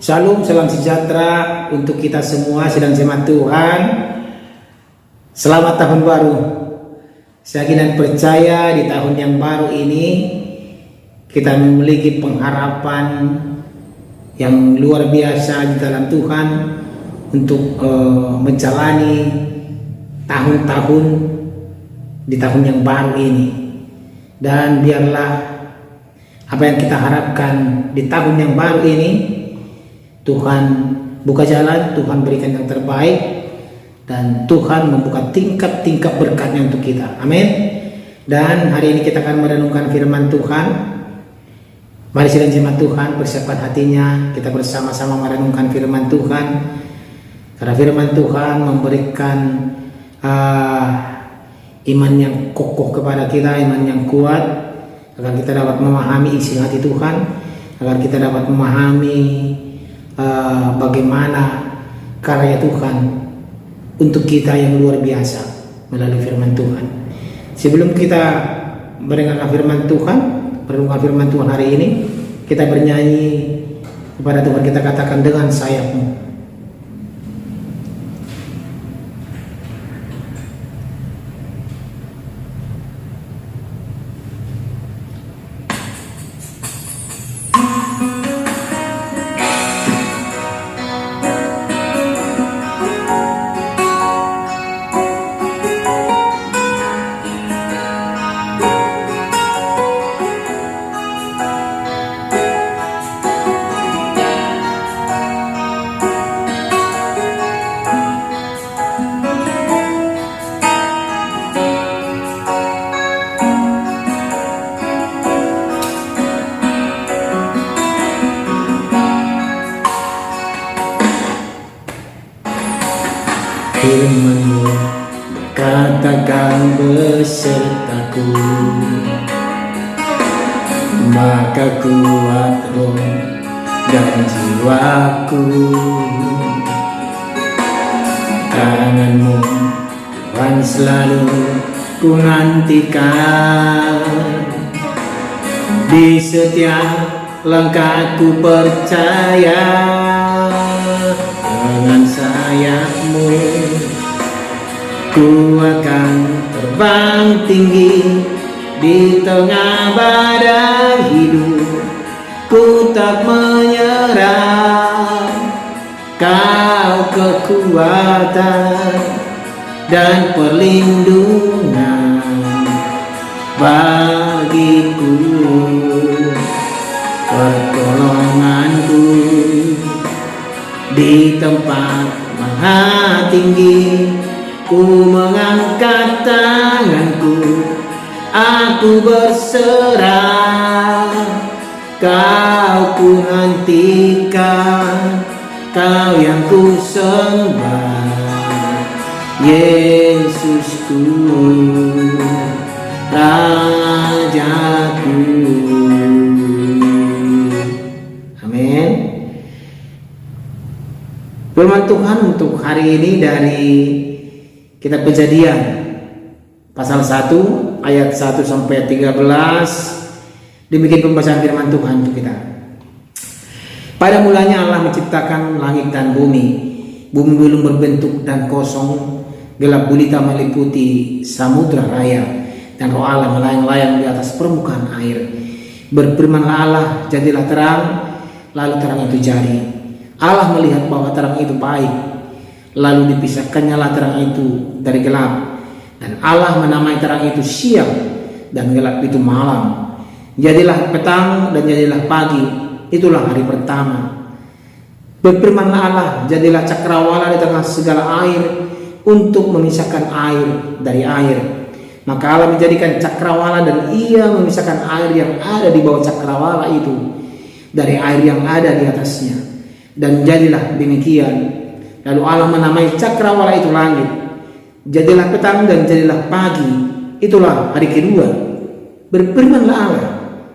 Shalom, salam sejahtera untuk kita semua sedang jemaat Tuhan. Selamat tahun baru. Saya yakin percaya di tahun yang baru ini kita memiliki pengharapan yang luar biasa di dalam Tuhan untuk menjalani tahun-tahun di tahun yang baru ini. Dan biarlah apa yang kita harapkan di tahun yang baru ini, Tuhan buka jalan, Tuhan berikan yang terbaik, dan Tuhan membuka tingkat-tingkat berkatnya untuk kita. Amin. Dan hari ini kita akan merenungkan firman Tuhan. Mari sidang jemaat Tuhan persiapkan hatinya, kita bersama-sama merenungkan firman Tuhan. Karena firman Tuhan memberikan iman yang kokoh kepada kita, iman yang kuat, agar kita dapat memahami isi hati Tuhan, agar kita dapat memahami bagaimana karya Tuhan untuk kita yang luar biasa melalui firman Tuhan. Sebelum kita mendengarkan firman Tuhan, merenungkan firman Tuhan hari ini, kita bernyanyi kepada Tuhan. Kita katakan, dengan sayapmu. Firman-Mu katakan besertaku, maka kuat roh dan jiwaku. Tangan-Mu Tuhan selalu ku nantikan, di setiap langkahku percaya. Dengan sayap-Mu ku akan terbang tinggi di tengah badai hidup. Ku tak menyerah, Kau kekuatan dan perlindungan bagiku, pertolonganku di tempat maha tinggi. Ku mengangkat tanganku, aku berserah. Kau ku nantikan, Kau yang ku sembah, Yesusku, Rajaku. Amin. Firman Tuhan untuk hari ini dari kitab Kejadian pasal 1 ayat 1 sampai 13. Demikian pembacaan firman Tuhan untuk kita. Pada mulanya Allah menciptakan langit dan bumi. Bumi belum berbentuk dan kosong, gelap gulita meliputi samudra raya, dan roh Allah melayang-layang di atas permukaan air. Berfirmanlah Allah, jadilah terang, lalu terang itu jadi. Allah melihat bahwa terang itu baik, lalu dipisahkannya terang itu dari gelap. Dan Allah menamai terang itu siang, dan gelap itu malam. Jadilah petang dan jadilah pagi, itulah hari pertama. Berfirmanlah Allah, jadilah cakrawala di tengah segala air, untuk memisahkan air dari air. Maka Allah menjadikan cakrawala, dan Ia memisahkan air yang ada di bawah cakrawala itu dari air yang ada di atasnya. Dan jadilah demikian. Lalu Allah menamai cakrawala itu langit. Jadilah petang dan jadilah pagi, itulah hari kedua. Berfirmanlah Allah,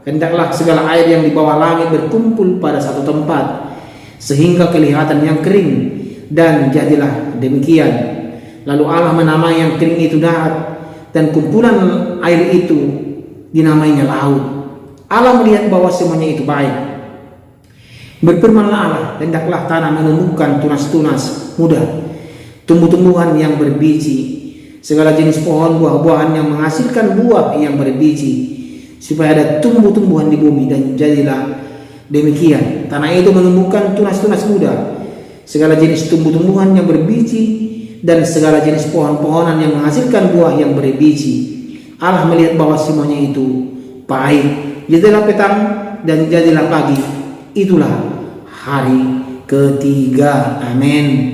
hendaklah segala air yang di bawah langit berkumpul pada satu tempat, sehingga kelihatan yang kering. Dan jadilah demikian. Lalu Allah menamai yang kering itu darat, dan kumpulan air itu dinamainya laut. Allah melihat bahwa semuanya itu baik. Berfirmanlah Allah, hendaklah tanah menumbuhkan tunas-tunas muda, tumbuh-tumbuhan yang berbiji, segala jenis pohon buah-buahan yang menghasilkan buah yang berbiji, supaya ada tumbuh-tumbuhan di bumi. Dan jadilah demikian. Tanah itu menumbuhkan tunas-tunas muda, segala jenis tumbuh-tumbuhan yang berbiji, dan segala jenis pohon-pohonan yang menghasilkan buah yang berbiji. Allah melihat bahwa semuanya itu baik. Jadilah petang dan jadilah pagi, itulah hari ketiga. Amin.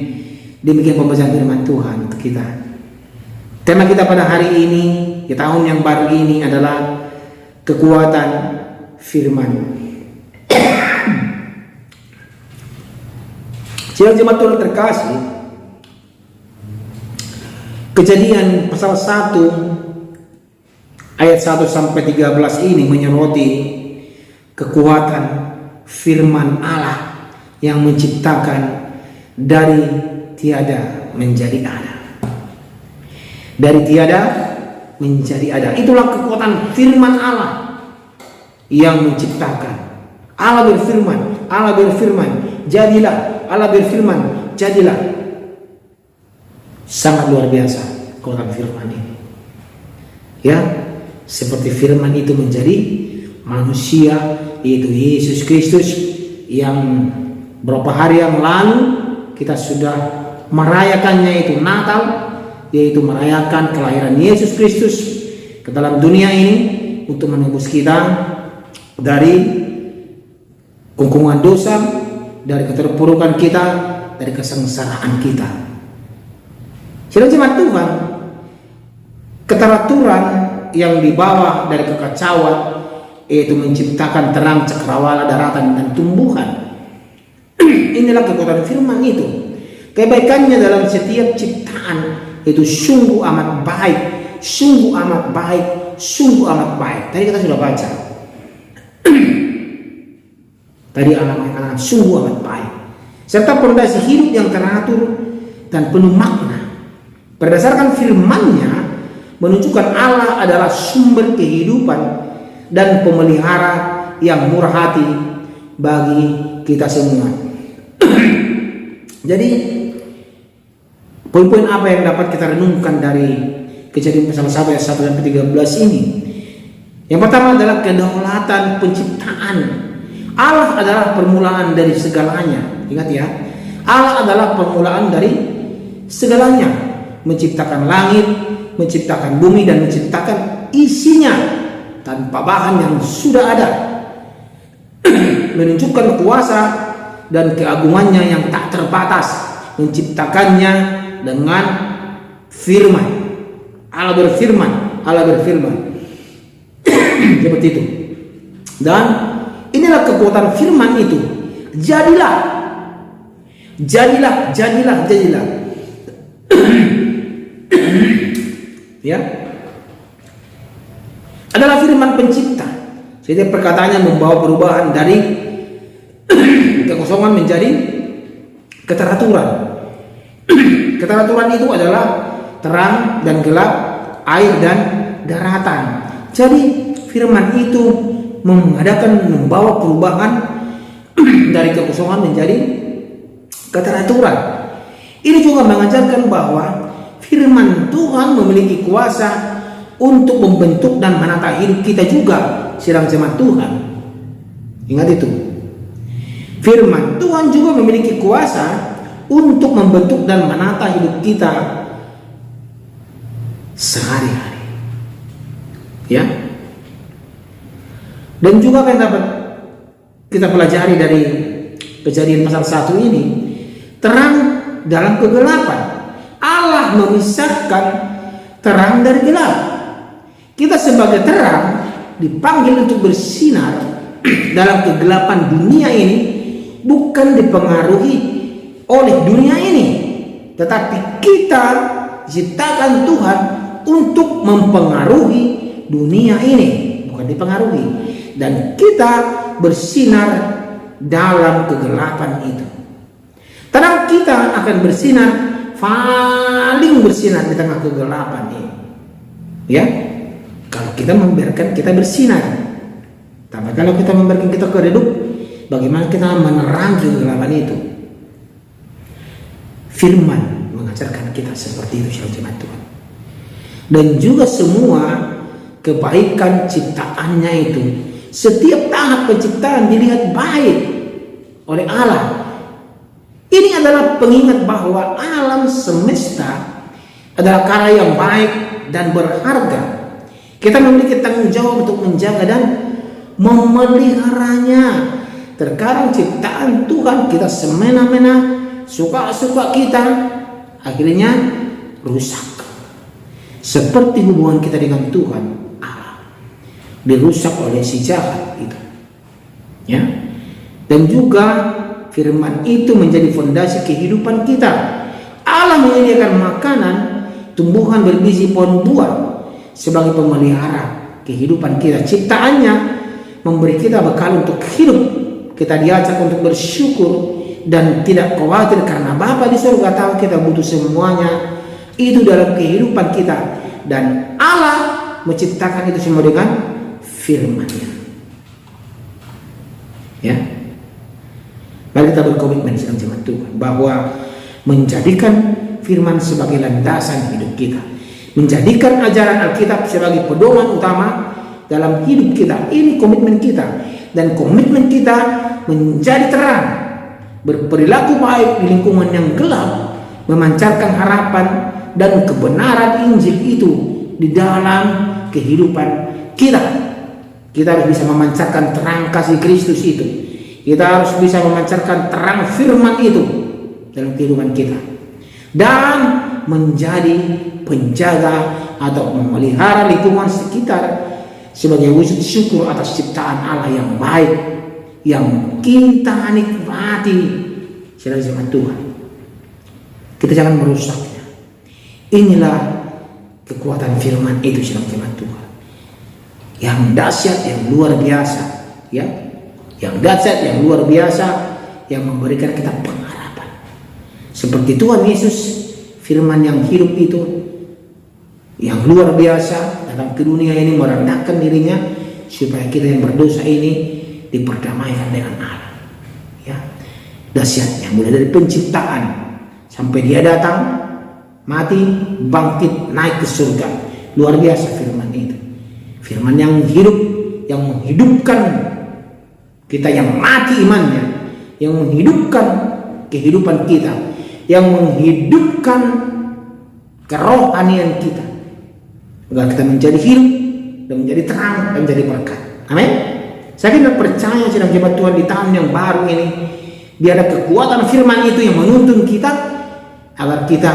Demikian pembacaan firman Tuhan untuk kita. Tema kita pada hari ini, di tahun yang baru ini, adalah kekuatan firman. Sidang jemaat Tuhan terkasih, Kejadian pasal 1 ayat 1 sampai 13 ini menyoroti kekuatan firman Allah yang menciptakan dari tiada menjadi ada. Dari tiada menjadi ada. Itulah kekuatan firman Allah yang menciptakan. Allah berfirman, jadilah. Allah berfirman, jadilah. Sangat luar biasa kekuatan firman ini. Ya, seperti firman itu menjadi manusia, yaitu Yesus Kristus, yang beberapa hari yang lalu kita sudah merayakannya, itu Natal, yaitu merayakan kelahiran Yesus Kristus ke dalam dunia ini untuk menebus kita dari kungkungan dosa, dari keterpurukan kita, dari kesengsaraan kita. Saudara jemaat Tuhan, keteraturan yang dibawa dari kekacauan, yaitu menciptakan terang, cakrawala, daratan, dan tumbuhan. Inilah kekuatan firman itu. Kebaikannya dalam setiap ciptaan itu sungguh amat baik, sungguh amat baik, sungguh amat baik. Tadi kita sudah baca. Tadi anak-anak sungguh amat baik, serta pondasi hidup yang teratur dan penuh makna. Berdasarkan firman-Nya menunjukkan Allah adalah sumber kehidupan dan pemelihara yang murah hati bagi kita semua. Jadi poin-poin apa yang dapat kita renungkan dari Kejadian pasal 1 ayat 1 sampai 13 ini? Yang pertama adalah kedaulatan penciptaan. Allah adalah permulaan dari segalanya. Ingat ya, Allah adalah permulaan dari segalanya. Menciptakan langit, menciptakan bumi, dan menciptakan isinya tanpa bahan yang sudah ada. Menunjukkan kuasa dan keagungannya yang tak terbatas, menciptakannya dengan firman. Allah berfirman seperti itu. Dan inilah kekuatan firman itu. Jadilah. Ya, adalah firman pencipta. Jadi perkataannya membawa perubahan dari kekosongan menjadi keteraturan. Keteraturan itu adalah terang dan gelap, air dan daratan. Jadi firman itu membawa perubahan dari kekosongan menjadi keteraturan. Ini juga mengajarkan bahwa firman Tuhan memiliki kuasa untuk membentuk dan menata hidup kita juga, sidang jemaat Tuhan. Ingat itu. Firman Tuhan juga memiliki kuasa untuk membentuk dan menata hidup kita sehari-hari. Ya. Dan juga apa yang dapat kita pelajari dari Kejadian pasal 1 ini, terang dalam kegelapan. Allah memisahkan terang dari gelap. Kita sebagai terang dipanggil untuk bersinar dalam kegelapan dunia ini, bukan dipengaruhi oleh dunia ini, tetapi kita diciptakan Tuhan untuk mempengaruhi dunia ini, bukan dipengaruhi. Dan kita bersinar dalam kegelapan itu. Terang kita akan bersinar, paling bersinar di tengah kegelapan ini. Ya, kalau kita membiarkan kita bersinar. Tapi kalau kita membiarkan kita redup, bagaimana kita menerangi kegelapan itu? Firman mengajarkan kita seperti itu, jemaat Tuhan. Dan juga semua kebaikan ciptaannya itu, setiap tahap penciptaan dilihat baik oleh Allah. Ini adalah pengingat bahwa alam semesta adalah karya yang baik dan berharga. Kita memiliki tanggung jawab untuk menjaga dan memeliharanya. Terkadang ciptaan Tuhan kita semena-mena, suka-suka kita, akhirnya rusak. Seperti hubungan kita dengan Tuhan Allah dirusak oleh si jahat itu, ya. Dan juga firman itu menjadi fondasi kehidupan kita. Allah menyediakan makanan, tumbuhan bergizi, pohon buah sebagai pemelihara kehidupan kita. Ciptaannya memberi kita bekal untuk hidup. Kita diajak untuk bersyukur dan tidak khawatir karena Bapa di surga tahu kita butuh semuanya itu dalam kehidupan kita. Dan Allah menciptakan itu semua dengan firman-Nya. Ya. Mari kita berkomitmen sedang jemaat Tuhan bahwa menjadikan firman sebagai landasan hidup kita, menjadikan ajaran Alkitab sebagai pedoman utama dalam hidup kita. Ini komitmen kita, dan komitmen kita menjadi terang, berperilaku baik di lingkungan yang gelap, memancarkan harapan dan kebenaran Injil itu di dalam kehidupan kita. Kita harus bisa memancarkan terang kasih Kristus itu. Kita harus bisa memancarkan terang firman itu dalam kehidupan kita, dan menjadi penjaga atau memelihara lingkungan sekitar sebagai wujud syukur atas ciptaan Allah yang baik yang kita nikmati. Saudara jemaat Tuhan, kita jangan merusaknya. Inilah kekuatan firman itu, saudara jemaat Tuhan, yang dahsyat, yang luar biasa, ya. Yang dahsyat, yang luar biasa, yang memberikan kita pengharapan. Seperti Tuhan Yesus, firman yang hidup itu, yang luar biasa datang ke dunia ini merendahkan dirinya supaya kita yang berdosa ini diperdamaikan dengan Allah. Ya, dahsyatnya mulai dari penciptaan sampai Dia datang, mati, bangkit, naik ke surga. Luar biasa firman itu. Firman yang hidup, yang menghidupkan kita yang mati imannya, yang menghidupkan kehidupan kita, yang menghidupkan kerohanian kita, agar kita menjadi hidup dan menjadi terang dan menjadi berkat. Amin. Saya kira percaya sedang jemaat Tuhan di tahun yang baru ini, biar ada kekuatan firman itu yang menuntun kita agar kita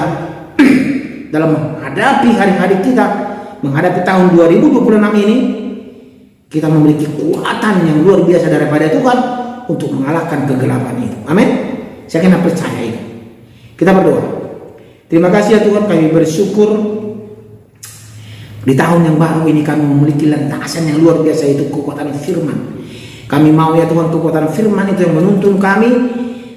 dalam menghadapi hari-hari kita, menghadapi tahun 2026 ini, kita memiliki kekuatan yang luar biasa daripada Tuhan untuk mengalahkan kegelapan itu. Amin. Saya kena percaya itu. Kita berdoa. Terima kasih ya Tuhan, kami bersyukur di tahun yang baru ini kami memiliki landasan yang luar biasa, itu kekuatan firman. Kami mau ya Tuhan, kekuatan firman itu yang menuntun kami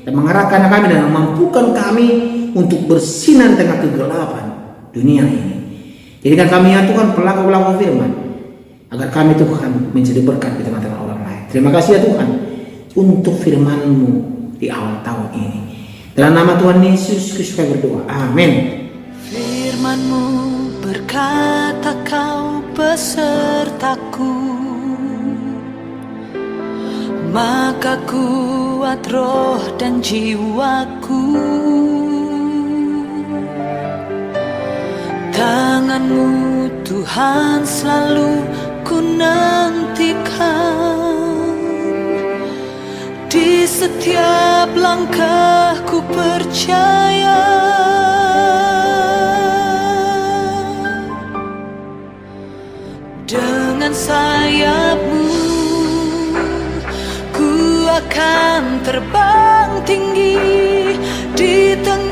dan mengarahkan kami dan memampukan kami untuk bersinar di tengah kegelapan dunia ini. Jadikan kami ya Tuhan pelaku-pelaku firman, agar kami Tuhan menjadi berkat di tengah-tengah orang lain. Terima kasih ya Tuhan untuk firman-Mu di awal tahun ini. Dalam nama Tuhan Yesus Kristus kami berdoa. Amin. Firman-Mu berkata, Kau besertaku, maka kuat roh dan jiwaku. Tangan-Mu Tuhan selalu ku nantikan, di setiap langkahku percaya. Dengan sayap-Mu ku akan terbang tinggi di tengah